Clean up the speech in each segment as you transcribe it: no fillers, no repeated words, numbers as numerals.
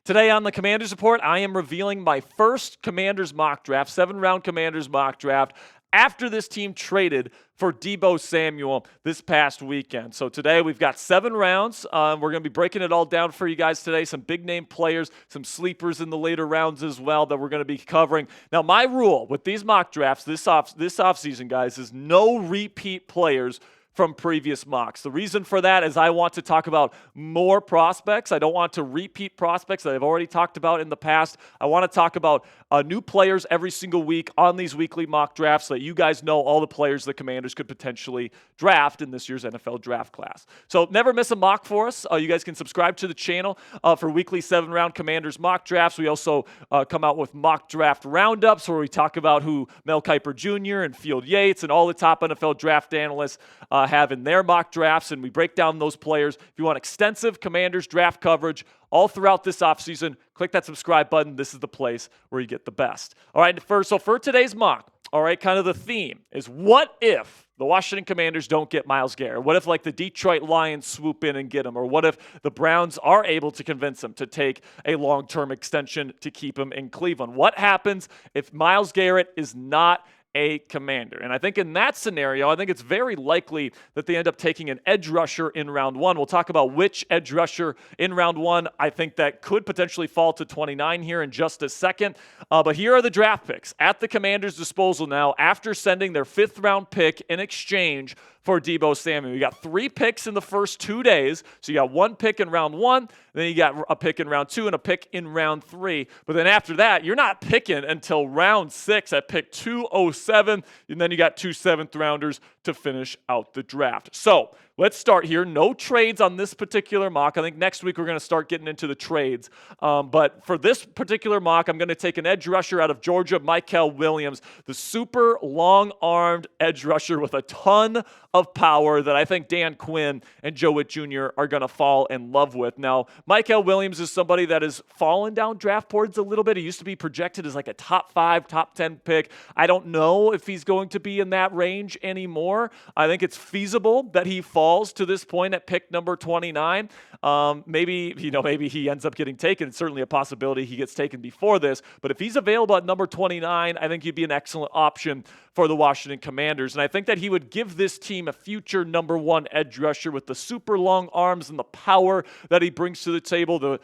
Today on the Commanders Report, I am revealing my first Commanders mock draft, 7-round Commanders mock draft, after this team traded for Deebo Samuel this past weekend. So today we've got 7 rounds. We're going to be breaking it all down for you guys today. Some big-name players, some sleepers in the later rounds as well that we're going to be covering. Now, my rule with these mock drafts this offseason, guys, is no repeat players from previous mocks. The reason for that is I want to talk about more prospects. I don't want to repeat prospects that I've already talked about in the past. I want to talk about new players every single week on these weekly mock drafts so that you guys know all the players the Commanders could potentially draft in this year's NFL draft class. So never miss a mock for us. You guys can subscribe to the channel for weekly 7-round Commanders mock drafts. We also come out with mock draft roundups where we talk about who Mel Kiper Jr. and Field Yates and all the top NFL draft analysts have in their mock drafts, and we break down those players. If you want extensive Commanders draft coverage all throughout this offseason, click that subscribe button. This is the place where you get the best. All right, so for today's mock, all right, kind of the theme is what if the Washington Commanders don't get Myles Garrett? What if, like, the Detroit Lions swoop in and get him? Or what if the Browns are able to convince him to take a long-term extension to keep him in Cleveland? What happens if Myles Garrett is not a Commander? And I think in that scenario, I think it's very likely that they end up taking an edge rusher in round 1. We'll talk about which edge rusher in round 1 I think that could potentially fall to 29 here in just a second. But here are the draft picks at the Commanders' disposal now after sending their 5th-round pick in exchange for Deebo Samuel. You got 3 picks in the first 2 days. So you got 1 pick in round 1, then you got a pick in round 2 and a pick in round 3. But then after that, you're not picking until round 6 at pick 207, and then you got 2 7th-rounders to finish out the draft. So let's start here. No trades on this particular mock. I think next week we're going to start getting into the trades. But for this particular mock, I'm going to take an edge rusher out of Georgia, Mykel Williams, the super long-armed edge rusher with a ton of power that I think Dan Quinn and Joe Witt Jr. are going to fall in love with. Now, Mykel Williams is somebody that has fallen down draft boards a little bit. He used to be projected as like a top 5, top 10 pick. I don't know if he's going to be in that range anymore. I think it's feasible that he falls to this point at pick number 29. Maybe he ends up getting taken. It's certainly a possibility he gets taken before this. But if he's available at number 29, I think he'd be an excellent option for the Washington Commanders. And I think that he would give this team a future number 1 edge rusher with the super long arms and the power that he brings to the table.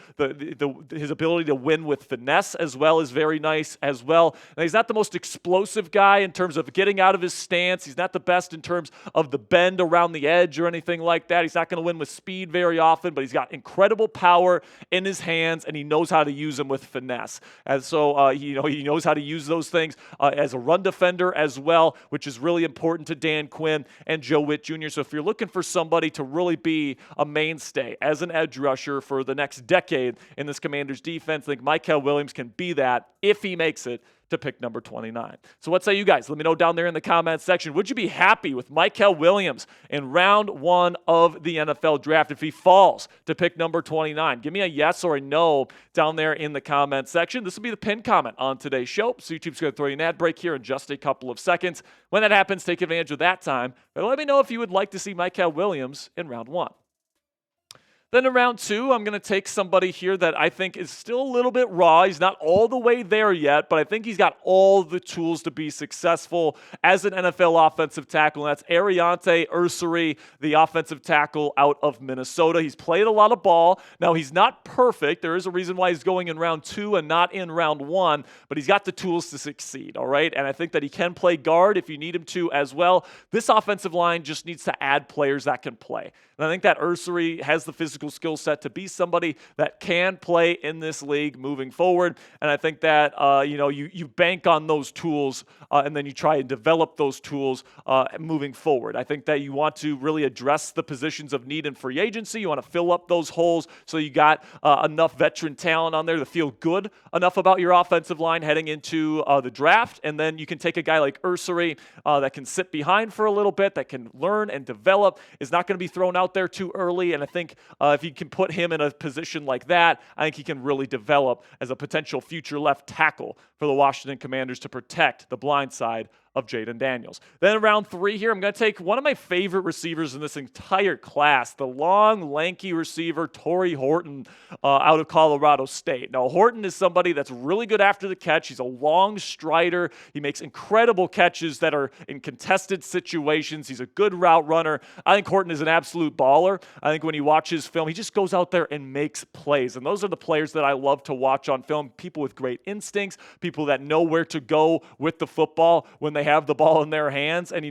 His ability to win with finesse as well is very nice as well. And he's not the most explosive guy in terms of getting out of his stance. He's not the best in terms of the bend around the edge or anything like that. He's not going to win with speed very often, but he's got incredible power in his hands, and he knows how to use them with finesse. And so, he knows how to use those things as a run defender as well, which is really important to Dan Quinn and Joe Witt Jr. So if you're looking for somebody to really be a mainstay as an edge rusher for the next decade in this Commanders defense, I think Mykel Williams can be that if he makes it to pick number 29. So what say you guys? Let me know down there in the comments section. Would you be happy with Mykel Williams in round 1 of the NFL draft if he falls to pick number 29? Give me a yes or a no down there in the comments section. This will be the pinned comment on today's show. So YouTube's going to throw you an ad break here in just a couple of seconds. When that happens, take advantage of that time. But let me know if you would like to see Mykel Williams in round 1. Then in round 2, I'm going to take somebody here that I think is still a little bit raw. He's not all the way there yet, but I think he's got all the tools to be successful as an NFL offensive tackle, and that's Aireontae Ersery, the offensive tackle out of Minnesota. He's played a lot of ball. Now, he's not perfect. There is a reason why he's going in round 2 and not in round 1, but he's got the tools to succeed, all right? And I think that he can play guard if you need him to as well. This offensive line just needs to add players that can play. And I think that Ersery has the physical skill set to be somebody that can play in this league moving forward. And I think that you bank on those tools and then you try and develop those tools moving forward. I think that you want to really address the positions of need in free agency. You want to fill up those holes so you got enough veteran talent on there to feel good enough about your offensive line heading into the draft. And then you can take a guy like Ersery that can sit behind for a little bit, that can learn and develop, is not going to be thrown out there too early. And I think if you can put him in a position like that, I think he can really develop as a potential future left tackle for the Washington Commanders to protect the blind side of Jaden Daniels. Then in round 3 here, I'm going to take one of my favorite receivers in this entire class, the long, lanky receiver, Tory Horton, out of Colorado State. Now, Horton is somebody that's really good after the catch. He's a long strider. He makes incredible catches that are in contested situations. He's a good route runner. I think Horton is an absolute baller. I think when you watch his film, he just goes out there and makes plays. And those are the players that I love to watch on film, people with great instincts, people that know where to go with the football when they have the ball in their hands. And,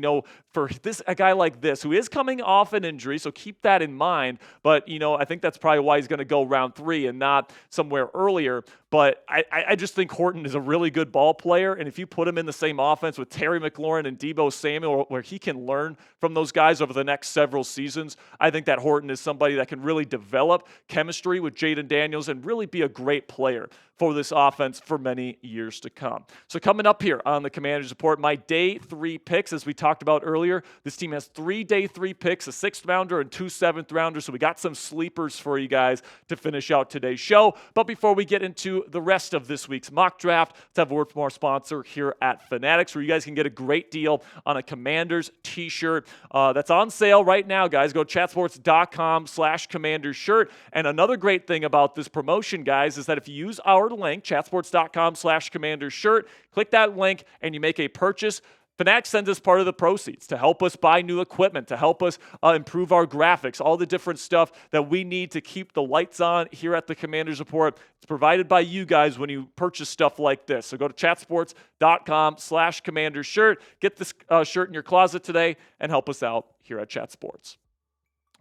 for a guy like this, who is coming off an injury, so keep that in mind. But, I think that's probably why he's going to go round 3 and not somewhere earlier. But I just think Horton is a really good ball player. And if you put him in the same offense with Terry McLaurin and Deebo Samuel, where he can learn from those guys over the next several seasons, I think that Horton is somebody that can really develop chemistry with Jaden Daniels and really be a great player for this offense for many years to come. So coming up here on the Commanders Report, my day 3 picks, as we talked about earlier, this team has 3 day 3 picks, a 6th rounder and 2 7th rounders. So we got some sleepers for you guys to finish out today's show. But before we get into the rest of this week's mock draft, let's have a word from our sponsor here at Fanatics, where you guys can get a great deal on a Commanders t-shirt that's on sale right now, guys. Go to chatsports.com/Commanders shirt. And another great thing about this promotion, guys, is that if you use our link, chatsports.com/Commanders shirt, click that link and you make a purchase, Fanatics sends us part of the proceeds to help us buy new equipment, to help us improve our graphics, all the different stuff that we need to keep the lights on here at the Commanders Report. It's provided by you guys when you purchase stuff like this. So go to chatsports.com/Commanders shirt, get this shirt in your closet today, and help us out here at Chat Sports.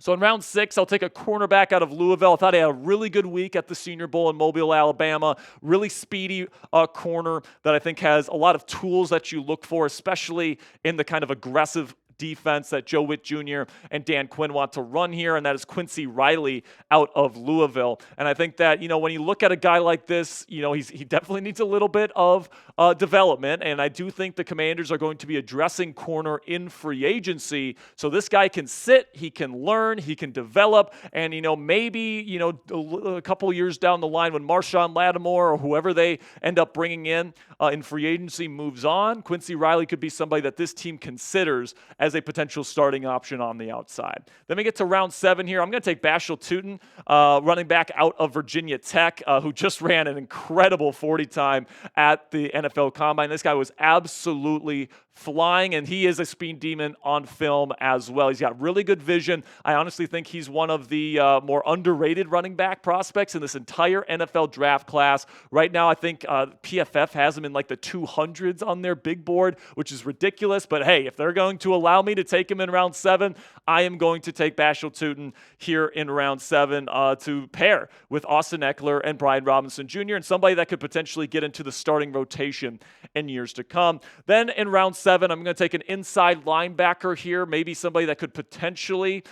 So in round 6, I'll take a cornerback out of Louisville. I thought he had a really good week at the Senior Bowl in Mobile, Alabama. Really speedy corner that I think has a lot of tools that you look for, especially in the kind of aggressive defense that Joe Witt Jr. and Dan Quinn want to run here, and that is Quincy Riley out of Louisville. And I think that, when you look at a guy like this, he definitely needs a little bit of development, and I do think the Commanders are going to be addressing corner in free agency. So this guy can sit, he can learn, he can develop, and, maybe, a couple years down the line when Marshawn Lattimore or whoever they end up bringing in free agency moves on, Quincy Riley could be somebody that this team considers as a potential starting option on the outside. Then we get to round 7 here. I'm going to take Bashal Tutin, running back out of Virginia Tech, who just ran an incredible 40 time at the NFL Combine. This guy was absolutely flying, and he is a speed demon on film as well. He's got really good vision. I honestly think he's one of the more underrated running back prospects in this entire NFL draft class. Right now, I think PFF has him in like the 200s on their big board, which is ridiculous. But hey, if they're going to allow me to take him in round 7, I am going to take Bashal Tutin here in round 7 to pair with Austin Eckler and Brian Robinson Jr. and somebody that could potentially get into the starting rotation in years to come. Then in round 7, I'm going to take an inside linebacker here, maybe somebody that could potentially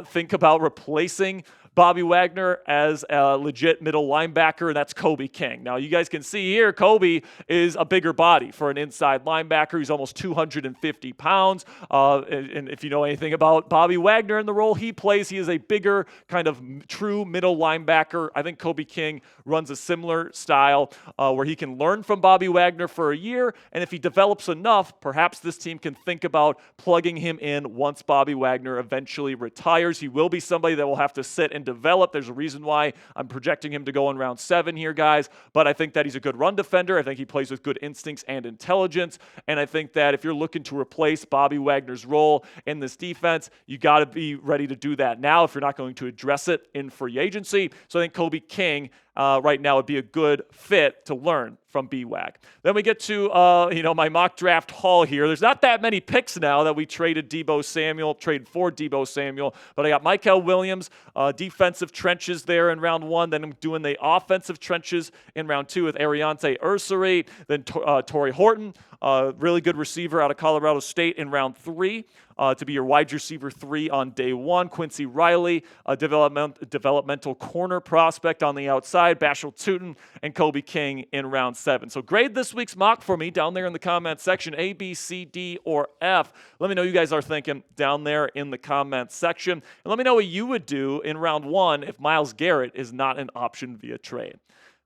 think about replacing Bobby Wagner as a legit middle linebacker, and that's Kobe King. Now, you guys can see here, Kobe is a bigger body for an inside linebacker. He's almost 250 pounds, and if you know anything about Bobby Wagner and the role he plays, he is a bigger kind of true middle linebacker. I think Kobe King runs a similar style where he can learn from Bobby Wagner for a year, and if he develops enough, perhaps this team can think about plugging him in once Bobby Wagner eventually retires. He will be somebody that will have to sit and develop. There's a reason why I'm projecting him to go in round 7 here, guys, but I think that he's a good run defender. I think he plays with good instincts and intelligence, and I think that if you're looking to replace Bobby Wagner's role in this defense, you got to be ready to do that now if you're not going to address it in free agency. So I think Kobe King right now would be a good fit to learn from BWAG. Then we get to my mock draft haul here. There's not that many picks now that we traded for Deebo Samuel, but I got Mykel Williams, defensive trenches there in round 1. Then I'm doing the offensive trenches in round 2 with Aireontae Ersery. Then Tory Horton, really good receiver out of Colorado State in round 3. To be your wide receiver 3 on day 1. Quincy Riley, a developmental corner prospect on the outside. Bashal Tutin and Kobe King in round 7. So grade this week's mock for me down there in the comments section, A, B, C, D, or F. Let me know what you guys are thinking down there in the comments section. And let me know what you would do in round 1 if Myles Garrett is not an option via trade.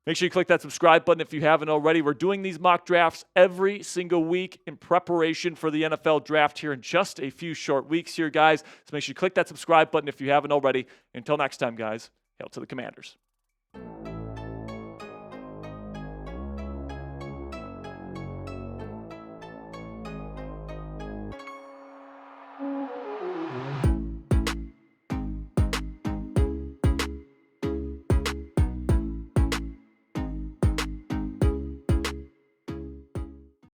Make sure you click that subscribe button if you haven't already. We're doing these mock drafts every single week in preparation for the NFL draft here in just a few short weeks here, guys. So make sure you click that subscribe button if you haven't already. Until next time, guys, hail to the Commanders.